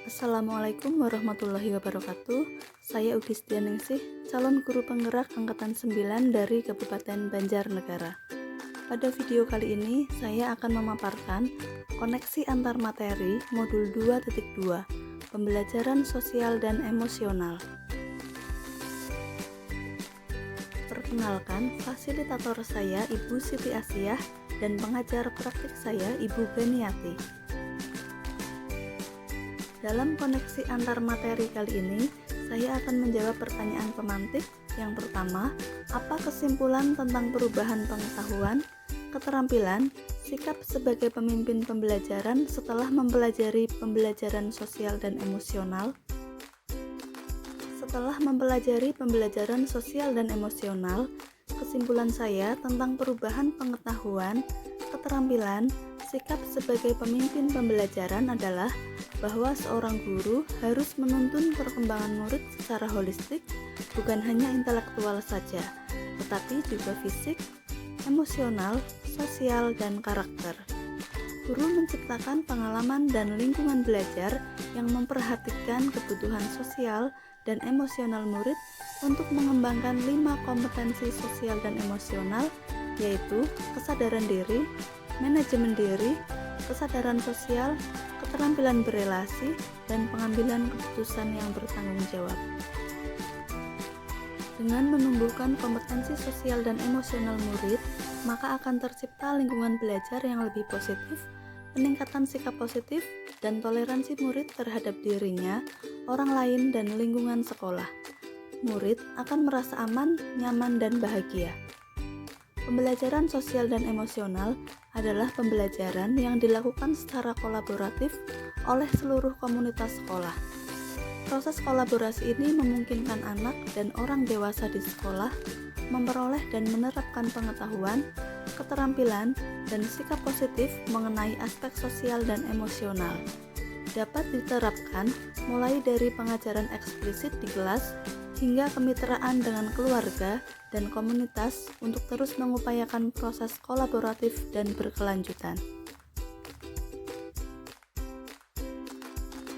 Assalamualaikum warahmatullahi wabarakatuh. Saya Ugistianingsih, calon guru penggerak angkatan 9 dari Kabupaten Banjarnegara. Pada video kali ini, saya akan memaparkan koneksi antar materi modul 2.2, pembelajaran sosial dan emosional. Perkenalkan, fasilitator saya Ibu Siti Asiyah dan pengajar praktik saya Ibu Ganiati. Dalam koneksi antar materi kali ini, saya akan menjawab pertanyaan pemantik. Yang pertama, apa kesimpulan tentang perubahan pengetahuan, keterampilan, sikap sebagai pemimpin pembelajaran setelah mempelajari pembelajaran sosial dan emosional? Setelah mempelajari pembelajaran sosial dan emosional, kesimpulan saya tentang perubahan pengetahuan, keterampilan, sikap sebagai pemimpin pembelajaran adalah bahwa seorang guru harus menuntun perkembangan murid secara holistik, bukan hanya intelektual saja, tetapi juga fisik, emosional, sosial, dan karakter. Guru menciptakan pengalaman dan lingkungan belajar yang memperhatikan kebutuhan sosial dan emosional murid untuk mengembangkan 5 kompetensi sosial dan emosional, yaitu kesadaran diri, manajemen diri, kesadaran sosial, keterampilan berelasi, dan pengambilan keputusan yang bertanggung jawab. Dengan menumbuhkan kompetensi sosial dan emosional murid, maka akan tercipta lingkungan belajar yang lebih positif, peningkatan sikap positif, dan toleransi murid terhadap dirinya, orang lain, dan lingkungan sekolah. Murid akan merasa aman, nyaman, dan bahagia. Pembelajaran sosial dan emosional adalah pembelajaran yang dilakukan secara kolaboratif oleh seluruh komunitas sekolah. Proses kolaborasi ini memungkinkan anak dan orang dewasa di sekolah memperoleh dan menerapkan pengetahuan, keterampilan, dan sikap positif mengenai aspek sosial dan emosional. Dapat diterapkan mulai dari pengajaran eksplisit di kelas hingga kemitraan dengan keluarga dan komunitas untuk terus mengupayakan proses kolaboratif dan berkelanjutan.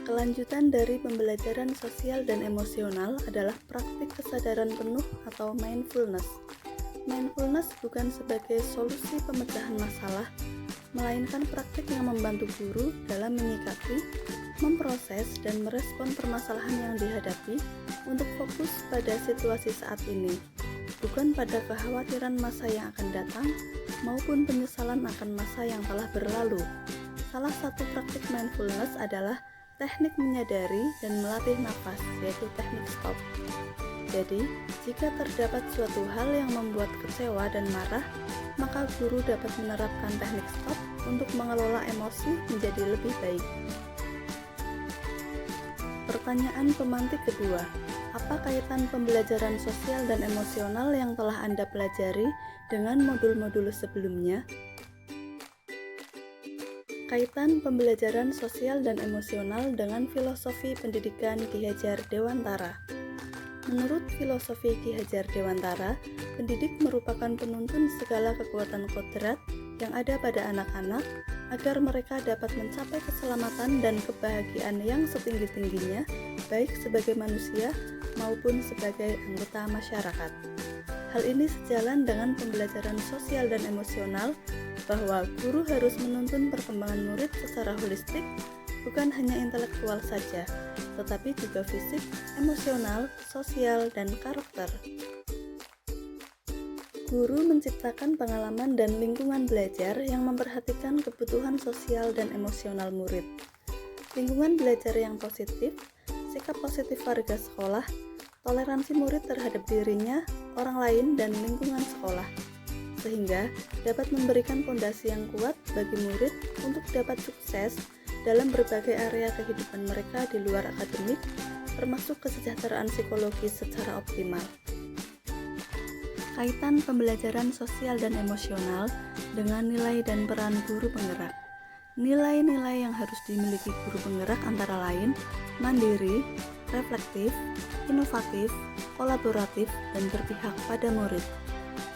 Kelanjutan dari pembelajaran sosial dan emosional adalah praktik kesadaran penuh atau mindfulness. Mindfulness bukan sebagai solusi pemecahan masalah, melainkan praktik yang membantu guru dalam menyikapi, memproses, dan merespon permasalahan yang dihadapi untuk fokus pada situasi saat ini, bukan pada kekhawatiran masa yang akan datang maupun penyesalan akan masa yang telah berlalu. Salah satu praktik mindfulness adalah teknik menyadari dan melatih nafas, yaitu teknik stop. Jadi, jika terdapat suatu hal yang membuat kecewa dan marah, maka guru dapat menerapkan teknik stop untuk mengelola emosi menjadi lebih baik. Pertanyaan pemantik kedua, apa kaitan pembelajaran sosial dan emosional yang telah Anda pelajari dengan modul-modul sebelumnya? Kaitan pembelajaran sosial dan emosional dengan filosofi pendidikan Ki Hajar Dewantara. Menurut filosofi Ki Hajar Dewantara, pendidik merupakan penuntun segala kekuatan kodrat yang ada pada anak-anak agar mereka dapat mencapai keselamatan dan kebahagiaan yang setinggi-tingginya, baik sebagai manusia maupun sebagai anggota masyarakat. Hal ini sejalan dengan pembelajaran sosial dan emosional, bahwa guru harus menuntun perkembangan murid secara holistik, bukan hanya intelektual saja, tetapi juga fisik, emosional, sosial, dan karakter. Guru menciptakan pengalaman dan lingkungan belajar yang memperhatikan kebutuhan sosial dan emosional murid. Lingkungan belajar yang positif, sikap positif warga sekolah, toleransi murid terhadap dirinya, orang lain, dan lingkungan sekolah, sehingga dapat memberikan fondasi yang kuat bagi murid untuk dapat sukses dalam berbagai area kehidupan mereka di luar akademik, termasuk kesejahteraan psikologis secara optimal. Kaitan pembelajaran sosial dan emosional dengan nilai dan peran guru penggerak. Nilai-nilai yang harus dimiliki guru penggerak antara lain mandiri, reflektif, inovatif, kolaboratif, dan berpihak pada murid.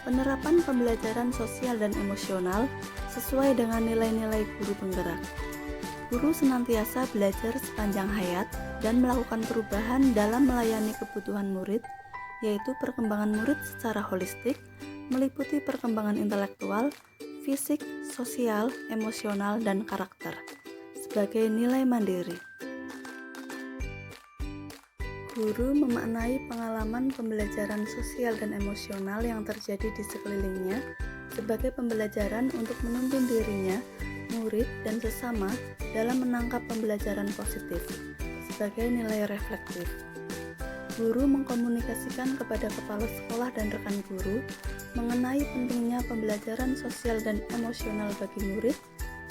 Penerapan pembelajaran sosial dan emosional sesuai dengan nilai-nilai guru penggerak. Guru senantiasa belajar sepanjang hayat dan melakukan perubahan dalam melayani kebutuhan murid, yaitu perkembangan murid secara holistik, meliputi perkembangan intelektual, fisik, sosial, emosional, dan karakter, sebagai nilai mandiri. Guru memaknai pengalaman pembelajaran sosial dan emosional yang terjadi di sekelilingnya sebagai pembelajaran untuk menuntun dirinya, murid, dan sesama dalam menangkap pembelajaran positif sebagai nilai reflektif. Guru mengkomunikasikan kepada kepala sekolah dan rekan guru mengenai pentingnya pembelajaran sosial dan emosional bagi murid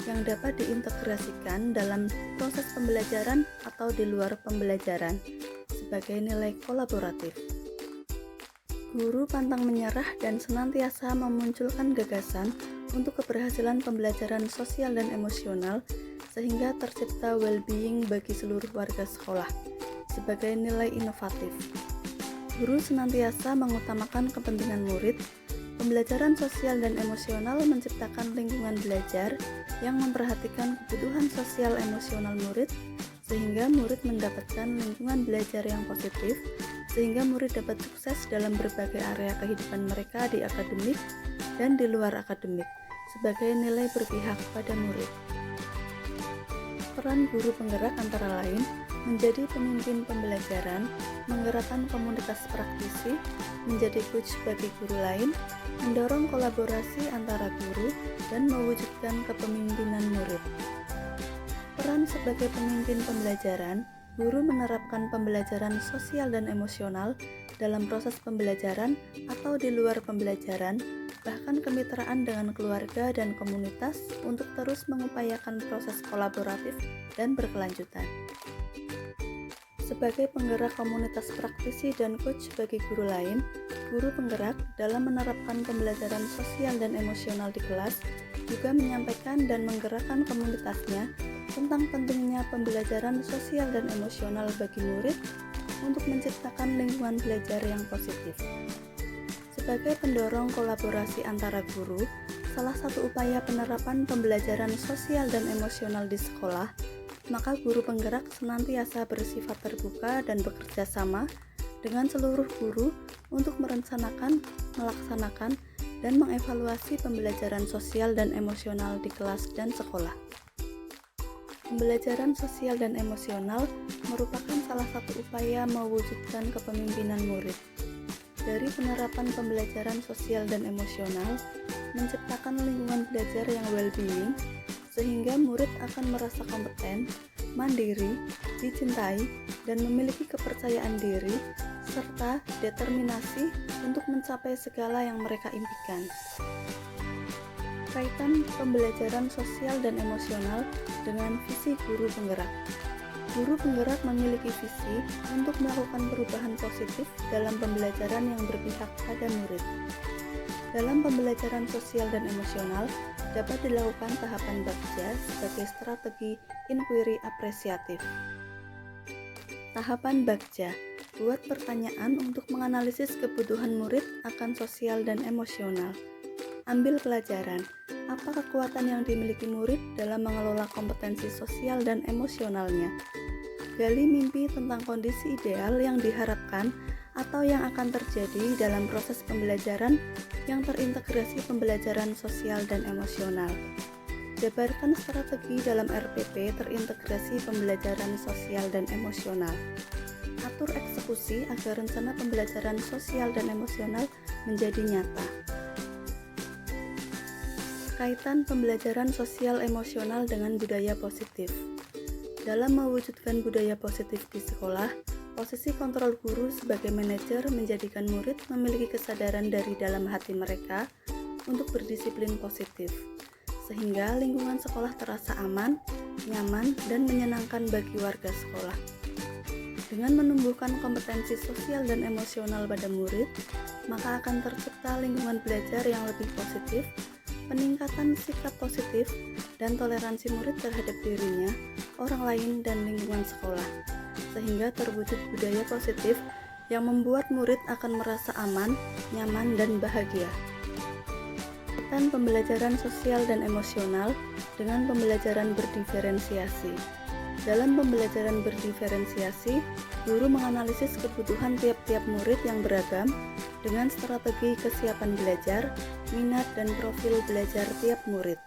yang dapat diintegrasikan dalam proses pembelajaran atau di luar pembelajaran sebagai nilai kolaboratif. Guru pantang menyerah dan senantiasa memunculkan gagasan untuk keberhasilan pembelajaran sosial dan emosional sehingga tercipta well-being bagi seluruh warga sekolah sebagai nilai inovatif. Guru senantiasa mengutamakan kepentingan murid. Pembelajaran sosial dan emosional menciptakan lingkungan belajar yang memperhatikan kebutuhan sosial emosional murid sehingga murid mendapatkan lingkungan belajar yang positif sehingga murid dapat sukses dalam berbagai area kehidupan mereka di akademik dan di luar akademik sebagai nilai berpihak pada murid. Peran guru penggerak antara lain menjadi pemimpin pembelajaran, menggerakkan komunitas praktisi, menjadi coach bagi guru lain, mendorong kolaborasi antara guru, dan mewujudkan kepemimpinan murid. Peran sebagai pemimpin pembelajaran, guru menerapkan pembelajaran sosial dan emosional dalam proses pembelajaran atau di luar pembelajaran, bahkan kemitraan dengan keluarga dan komunitas untuk terus mengupayakan proses kolaboratif dan berkelanjutan. Sebagai penggerak komunitas praktisi dan coach bagi guru lain, guru penggerak dalam menerapkan pembelajaran sosial dan emosional di kelas juga menyampaikan dan menggerakkan komunitasnya tentang pentingnya pembelajaran sosial dan emosional bagi murid untuk menciptakan lingkungan belajar yang positif. Sebagai pendorong kolaborasi antara guru, salah satu upaya penerapan pembelajaran sosial dan emosional di sekolah, maka guru penggerak senantiasa bersifat terbuka dan bekerja sama dengan seluruh guru untuk merencanakan, melaksanakan, dan mengevaluasi pembelajaran sosial dan emosional di kelas dan sekolah. Pembelajaran sosial dan emosional merupakan salah satu upaya mewujudkan kepemimpinan murid. Dari penerapan pembelajaran sosial dan emosional, menciptakan lingkungan belajar yang well-being, sehingga murid akan merasa kompeten, mandiri, dicintai, dan memiliki kepercayaan diri, serta determinasi untuk mencapai segala yang mereka impikan. Kaitan pembelajaran sosial dan emosional dengan visi guru penggerak. Guru penggerak memiliki visi untuk melakukan perubahan positif dalam pembelajaran yang berpihak pada murid. Dalam pembelajaran sosial dan emosional, dapat dilakukan tahapan bagja sebagai strategi inquiry apresiatif. Tahapan bagja, buat pertanyaan untuk menganalisis kebutuhan murid akan sosial dan emosional. Ambil pelajaran, apa kekuatan yang dimiliki murid dalam mengelola kompetensi sosial dan emosionalnya. Gali mimpi tentang kondisi ideal yang diharapkan atau yang akan terjadi dalam proses pembelajaran yang terintegrasi pembelajaran sosial dan emosional. Jabarkan strategi dalam RPP terintegrasi pembelajaran sosial dan emosional. Atur eksekusi agar rencana pembelajaran sosial dan emosional menjadi nyata. Kaitan pembelajaran sosial emosional dengan budaya positif. Dalam mewujudkan budaya positif di sekolah, posisi kontrol guru sebagai manajer menjadikan murid memiliki kesadaran dari dalam hati mereka untuk berdisiplin positif, sehingga lingkungan sekolah terasa aman, nyaman, dan menyenangkan bagi warga sekolah. Dengan menumbuhkan kompetensi sosial dan emosional pada murid, maka akan tercipta lingkungan belajar yang lebih positif, peningkatan sikap positif, dan toleransi murid terhadap dirinya, orang lain, dan lingkungan sekolah, sehingga terwujud budaya positif yang membuat murid akan merasa aman, nyaman, dan bahagia. Kaitan pembelajaran sosial dan emosional dengan pembelajaran berdiferensiasi. Dalam pembelajaran berdiferensiasi, guru menganalisis kebutuhan tiap-tiap murid yang beragam dengan strategi kesiapan belajar, minat, dan profil belajar tiap murid.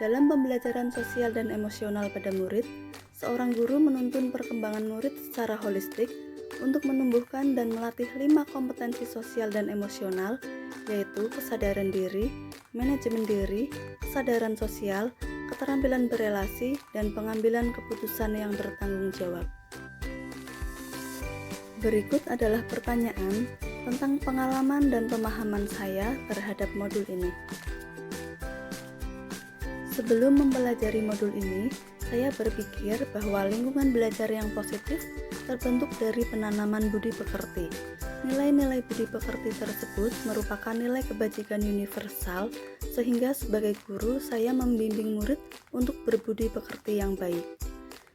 Dalam pembelajaran sosial dan emosional pada murid, seorang guru menuntun perkembangan murid secara holistik untuk menumbuhkan dan melatih 5 kompetensi sosial dan emosional, yaitu kesadaran diri, manajemen diri, kesadaran sosial, keterampilan berelasi, dan pengambilan keputusan yang bertanggung jawab. Berikut adalah pertanyaan tentang pengalaman dan pemahaman saya terhadap modul ini. Sebelum mempelajari modul ini, saya berpikir bahwa lingkungan belajar yang positif terbentuk dari penanaman budi pekerti. Nilai-nilai budi pekerti tersebut merupakan nilai kebajikan universal, sehingga sebagai guru saya membimbing murid untuk berbudi pekerti yang baik.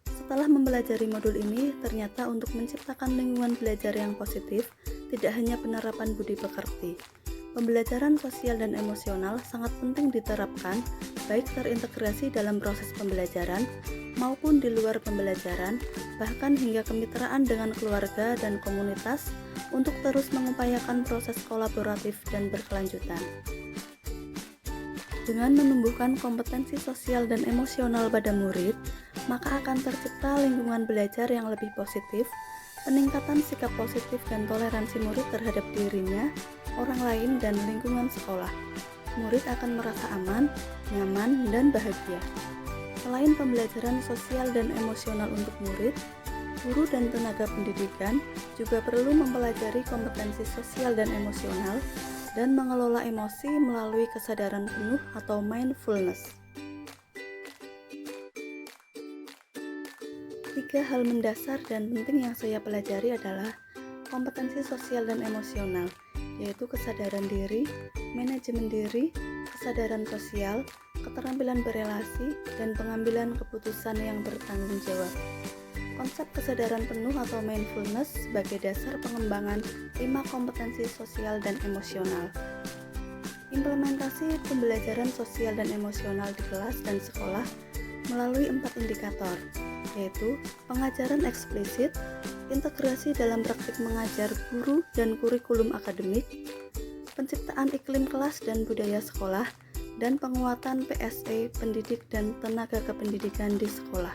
Setelah mempelajari modul ini, ternyata untuk menciptakan lingkungan belajar yang positif, tidak hanya penerapan budi pekerti. Pembelajaran sosial dan emosional sangat penting diterapkan, baik terintegrasi dalam proses pembelajaran maupun di luar pembelajaran, bahkan hingga kemitraan dengan keluarga dan komunitas untuk terus mengupayakan proses kolaboratif dan berkelanjutan. Dengan menumbuhkan kompetensi sosial dan emosional pada murid, maka akan tercipta lingkungan belajar yang lebih positif, peningkatan sikap positif dan toleransi murid terhadap dirinya, orang lain, dan lingkungan sekolah. Murid akan merasa aman, nyaman, dan bahagia. Selain pembelajaran sosial dan emosional untuk murid, guru dan tenaga pendidikan juga perlu mempelajari kompetensi sosial dan emosional dan mengelola emosi melalui kesadaran penuh atau mindfulness. 3 hal mendasar dan penting yang saya pelajari adalah kompetensi sosial dan emosional, yaitu kesadaran diri, manajemen diri, kesadaran sosial, keterampilan berelasi, dan pengambilan keputusan yang bertanggung jawab. Konsep kesadaran penuh atau mindfulness sebagai dasar pengembangan 5 kompetensi sosial dan emosional. Implementasi pembelajaran sosial dan emosional di kelas dan sekolah melalui 4 indikator, yaitu pengajaran eksplisit, integrasi dalam praktik mengajar guru dan kurikulum akademik, penciptaan iklim kelas dan budaya sekolah, dan penguatan PSE, pendidik dan tenaga kependidikan di sekolah.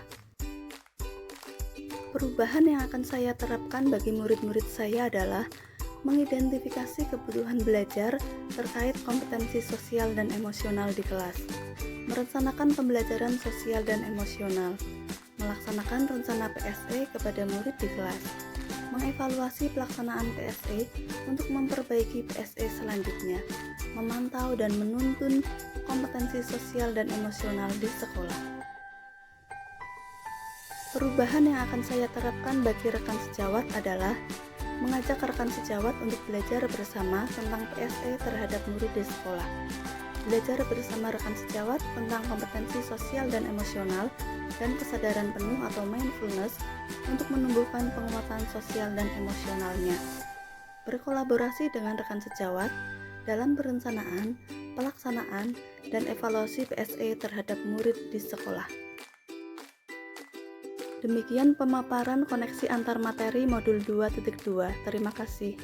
Perubahan yang akan saya terapkan bagi murid-murid saya adalah mengidentifikasi kebutuhan belajar terkait kompetensi sosial dan emosional di kelas, merencanakan pembelajaran sosial dan emosional, melaksanakan rencana PSE kepada murid di kelas, mengevaluasi pelaksanaan PSE untuk memperbaiki PSE selanjutnya, memantau dan menuntun kompetensi sosial dan emosional di sekolah. Perubahan yang akan saya terapkan bagi rekan sejawat adalah mengajak rekan sejawat untuk belajar bersama tentang PSE terhadap murid di sekolah, belajar bersama rekan sejawat tentang kompetensi sosial dan emosional, dan kesadaran penuh atau mindfulness untuk menumbuhkan penguatan sosial dan emosionalnya. Berkolaborasi dengan rekan sejawat dalam perencanaan, pelaksanaan, dan evaluasi PSE terhadap murid di sekolah. Demikian pemaparan koneksi antar materi modul 2.2. Terima kasih.